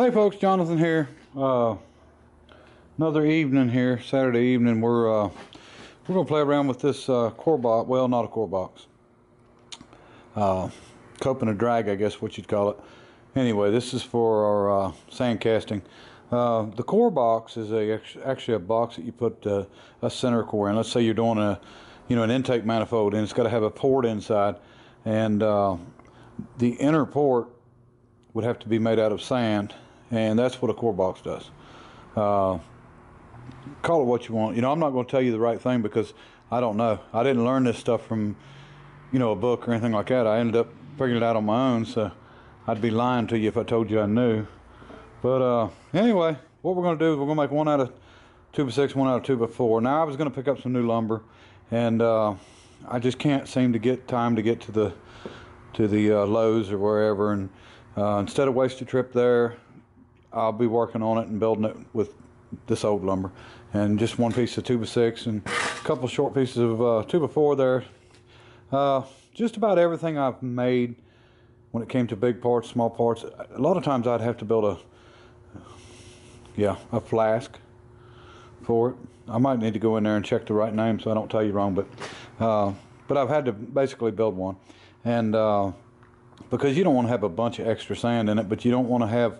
Hey folks, Jonathan here. Another evening here, Saturday evening. We're gonna play around with this core box. Well, not a core box. Cope and a drag, I guess what you'd call it. Anyway, this is for our sand casting. The core box is actually a box that you put a center core in. Let's say you're doing an intake manifold, and it's got to have a port inside, and the inner port would have to be made out of sand, and that's what a core box does. Call it what you want. I'm not going to tell you the right thing because I don't know. I didn't learn this stuff from a book or anything like that. I ended up figuring it out on my own, so I'd be lying to you if I told you I knew. But anyway, what we're going to do is we're going to make one out of 2x6, one out of 2x4. Now I was going to pick up some new lumber, and I just can't seem to get time to get to the Lowe's or wherever, and instead of waste a trip there, I'll be working on it and building it with this old lumber, and just one piece of 2x6 and a couple short pieces of 2x4 there. Just about everything I've made when it came to big parts, small parts. A lot of times I'd have to build a flask for it. I might need to go in there and check the right name so I don't tell you wrong, but I've had to basically build one, and because you don't want to have a bunch of extra sand in it, but you don't want to have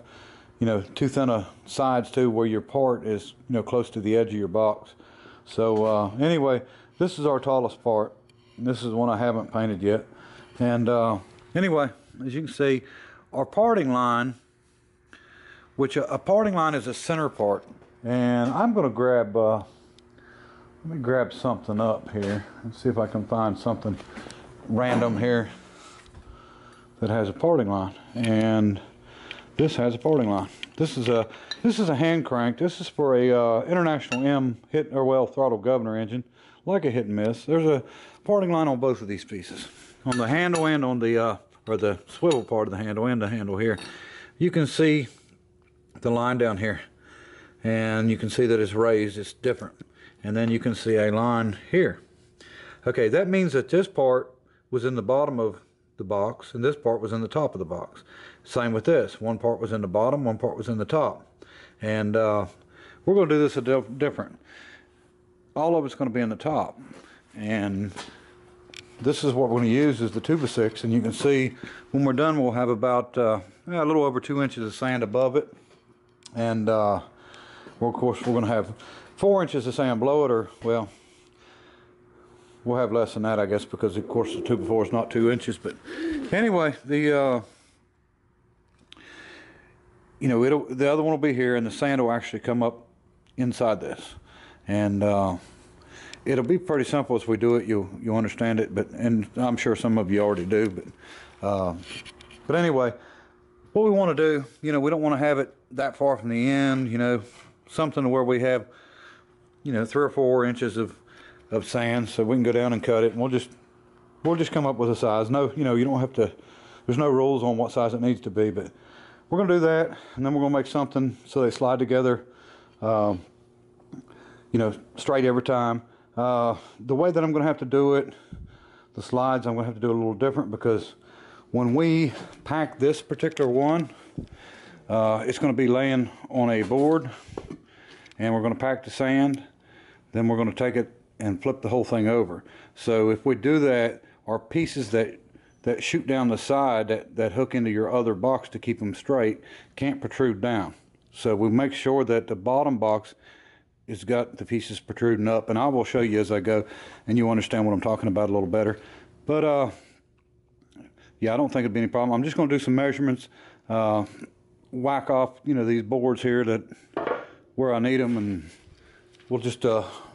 too thin of sides too, where your part is close to the edge of your box. So anyway, this is our tallest part. This is one I haven't painted yet, and anyway, as you can see, our parting line, which a parting line is a center part, and I'm going to grab let me grab something up here and see if I can find something random here that has a parting line. And this has a parting line. This is a hand crank. This is for a International M throttle governor engine, like a hit and miss. There's a parting line on both of these pieces, on the handle and on the or the swivel part of the handle and the handle here. You can see the line down here, and you can see that it's raised. It's different, and then you can see a line here. Okay, that means that this part was in the bottom of the box, and this part was in the top of the box. Same with this. One part was in the bottom, one part was in the top. And we're going to do this different. All of it's going to be in the top. And this is what we're going to use is the 2x6. And you can see when we're done, we'll have about a little over 2 inches of sand above it. And of course, we're going to have 4 inches of sand below it, or, well, we'll have less than that, I guess, because of course the 2x4 is not 2 inches. But anyway, the the other one will be here, and the sand will actually come up inside this, and it'll be pretty simple as we do it. You'll understand it, and I'm sure some of you already do. But anyway, what we want to do, we don't want to have it that far from the end. Something where we have 3 or 4 inches of sand, so we can go down and cut it, and we'll just come up with a size. No, you don't have to. There's no rules on what size it needs to be, but we're going to do that, and then we're going to make something so they slide together, straight every time. The way that I'm going to have to do it, the slides, I'm going to have to do it a little different, because when we pack this particular one, it's going to be laying on a board, and we're going to pack the sand. Then we're going to take it and flip the whole thing over. So if we do that, our pieces that shoot down the side, that hook into your other box to keep them straight, can't protrude down. So we make sure that the bottom box has got the pieces protruding up, and I will show you as I go, and you'll understand what I'm talking about a little better. But yeah, I don't think it'd be any problem. I'm just going to do some measurements, whack off these boards here that where I need them, and we'll just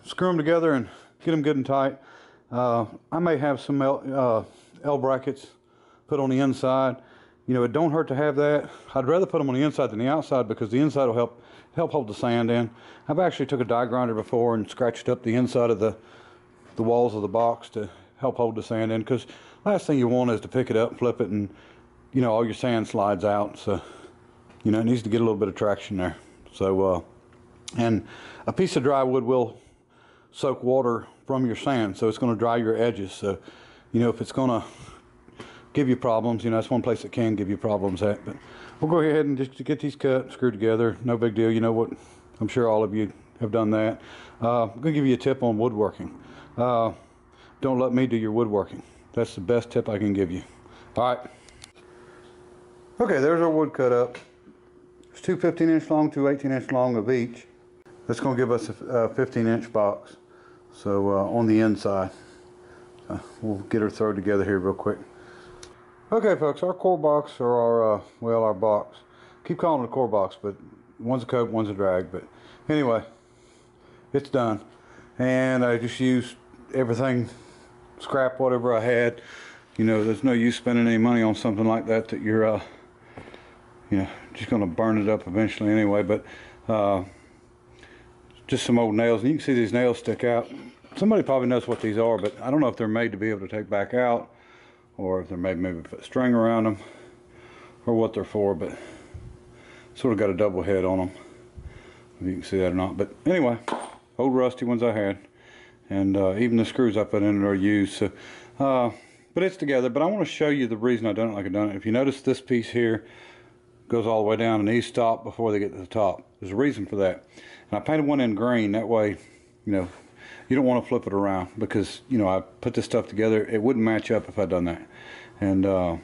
screw them together and get them good and tight. I may have some L brackets put on the inside. It don't hurt to have that. I'd rather put them on the inside than the outside, because the inside will help hold the sand in. I've actually took a die grinder before and scratched up the inside of the walls of the box to help hold the sand in, because last thing you want is to pick it up, flip it, and all your sand slides out. So it needs to get a little bit of traction there. So and a piece of dry wood will soak water from your sand, so it's going to dry your edges. So if it's going to give you problems. You know, that's one place that can give you problems at. But we'll go ahead and just get these cut, screwed together. No big deal. You know what? I'm sure all of you have done that. I'm going to give you a tip on woodworking. Don't let me do your woodworking. That's the best tip I can give you. All right. Okay, there's our wood cut up. It's two 15-inch long, two 18-inch long of each. That's going to give us a 15-inch box. So on the inside. We'll get her thrown together here real quick. Okay, folks, our core box, or our box. Keep calling it a core box, but one's a cope, one's a drag. But anyway, it's done. And I just used everything, scrap whatever I had. You know, there's no use spending any money on something like that you're, you know, just going to burn it up eventually anyway. But just some old nails. And you can see these nails stick out. Somebody probably knows what these are, but I don't know if they're made to be able to take back out, or if they're made maybe put string around them, or what they're for. But sort of got a double head on them, if you can see that or not. But anyway, old rusty ones I had, and even the screws I put in it are used. So, but it's together. But I want to show you the reason I done it like I done it. If you notice, this piece here goes all the way down, and these stop before they get to the top. There's a reason for that. And I painted one in green. That way, you know, you don't want to flip it around, because, you know, I put this stuff together. It wouldn't match up if I'd done that. And you know,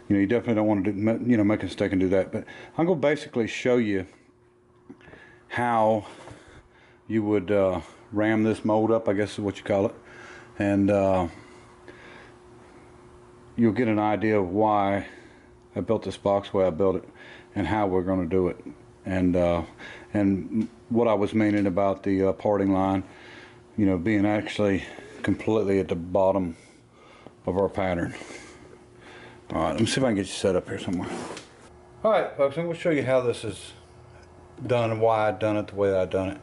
you definitely don't want to do, you know, make a mistake and do that. But I'm going to basically show you how you would ram this mold up, I guess is what you call it. And you'll get an idea of why I built this box the way I built it, and how we're going to do it. And what I was meaning about the parting line, you know, being actually completely at the bottom of our pattern. All right, let me see if I can get you set up here somewhere. All right, folks, I'm going to show you how this is done and why I've done it the way that I've done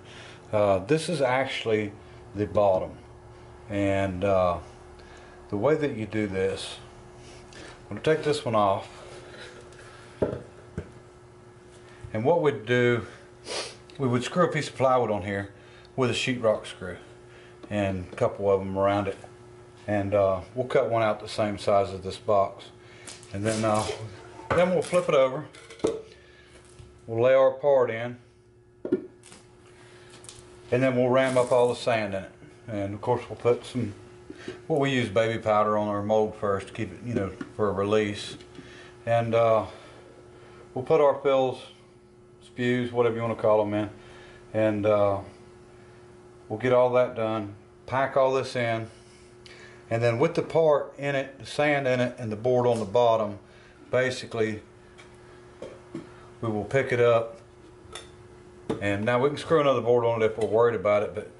it. This is actually the bottom, and the way that you do this, I'm going to take this one off, and what we'd do, we would screw a piece of plywood on here with a sheetrock screw, and a couple of them around it, and we'll cut one out the same size as this box, and then we'll flip it over. We'll lay our part in, and then we'll ram up all the sand in it. And of course, we'll put some, what we use, baby powder on our mold first to keep it, you know, for a release. And we'll put our fills, spews, whatever you want to call them, in, and we'll get all that done, pack all this in, and then with the part in it, the sand in it, and the board on the bottom, basically we will pick it up. And now we can screw another board on it if we're worried about it, but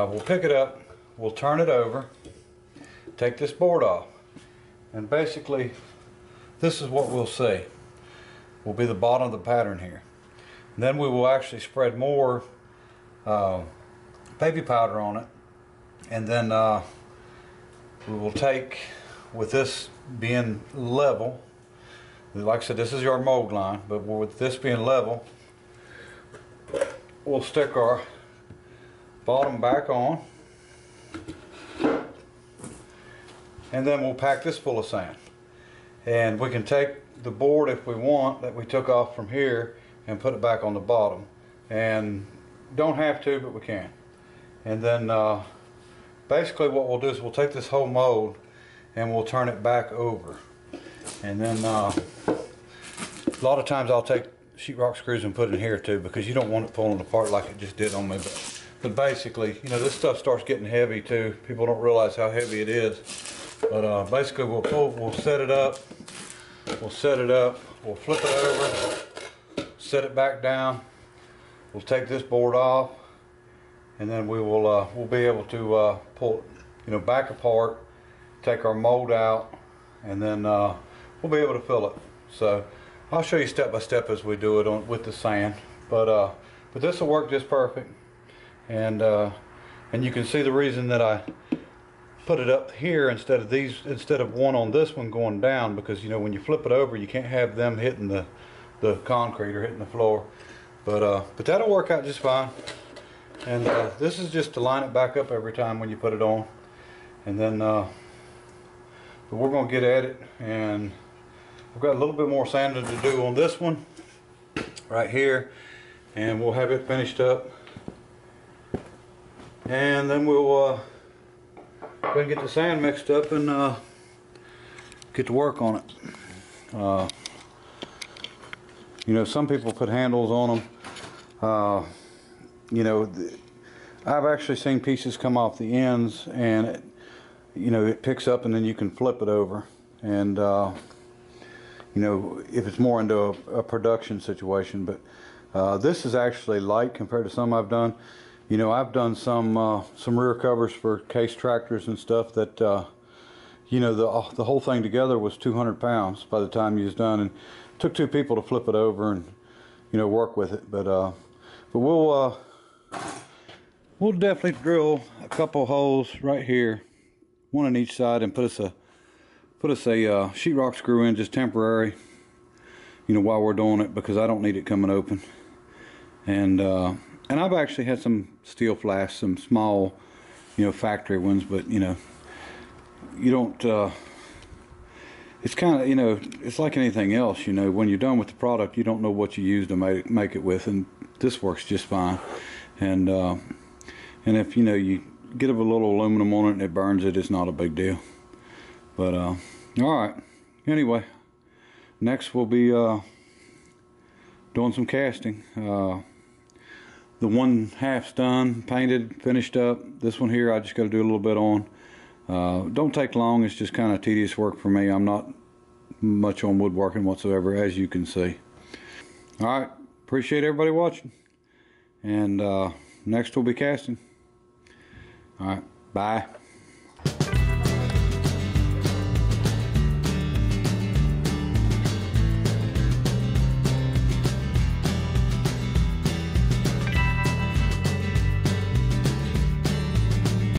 we'll pick it up, we'll turn it over, take this board off, and basically this is what we'll see will be the bottom of the pattern here. And then we will actually spread more baby powder on it, and then we will take, with this being level, like I said, this is our mold line, but with this being level, we'll stick our bottom back on, and then we'll pack this full of sand. And we can take the board, if we want, that we took off from here and put it back on the bottom. And don't have to, but we can. And then basically what we'll do is we'll take this whole mold and we'll turn it back over. And then a lot of times I'll take sheetrock screws and put it in here too, because you don't want it falling apart like it just did on me. But basically, you know, this stuff starts getting heavy too. People don't realize how heavy it is. But basically we'll set it up, we'll flip it over, set it back down, we'll take this board off, and then we'll be able to pull, you know, back apart, take our mold out, and then we'll be able to fill it. So I'll show you step by step as we do it with the sand, but this will work just perfect. And you can see the reason that I put it up here instead of one on this one going down, because, you know, when you flip it over, you can't have them hitting the concrete or hitting the floor. But that'll work out just fine. And this is just to line it back up every time when you put it on, and then we'll But we're going to get at it, and we've got a little bit more sanding to do on this one right here, and we'll have it finished up, and then we'll go ahead and get the sand mixed up and get to work on it. You know, some people put handles on them. You know, I've actually seen pieces come off the ends, and it, you know, it picks up and then you can flip it over. And you know, if it's more into a production situation. But this is actually light compared to some I've done. You know, I've done some rear covers for case tractors and stuff that you know, the whole thing together was 200 pounds by the time you was done, and it took 2 people to flip it over and, you know, work with it. But we'll definitely drill a couple holes right here, one on each side, and put us a sheetrock screw in, just temporary, you know, while we're doing it, because I don't need it coming open. And I've actually had some steel flasks, some small, you know, factory ones, but you know, you don't it's kind of, you know, it's like anything else, you know, when you're done with the product, you don't know what you use to make it with, and this works just fine. And if, you know, you get a little aluminum on it and it burns it, it's not a big deal. But all right, anyway, next we'll be doing some casting. The one half's done, painted, finished up. This one here I just got to do a little bit on. Don't take long, it's just kind of tedious work for me. I'm not much on woodworking whatsoever, as you can see. Alright, appreciate everybody watching, and next we'll be casting. Alright, bye.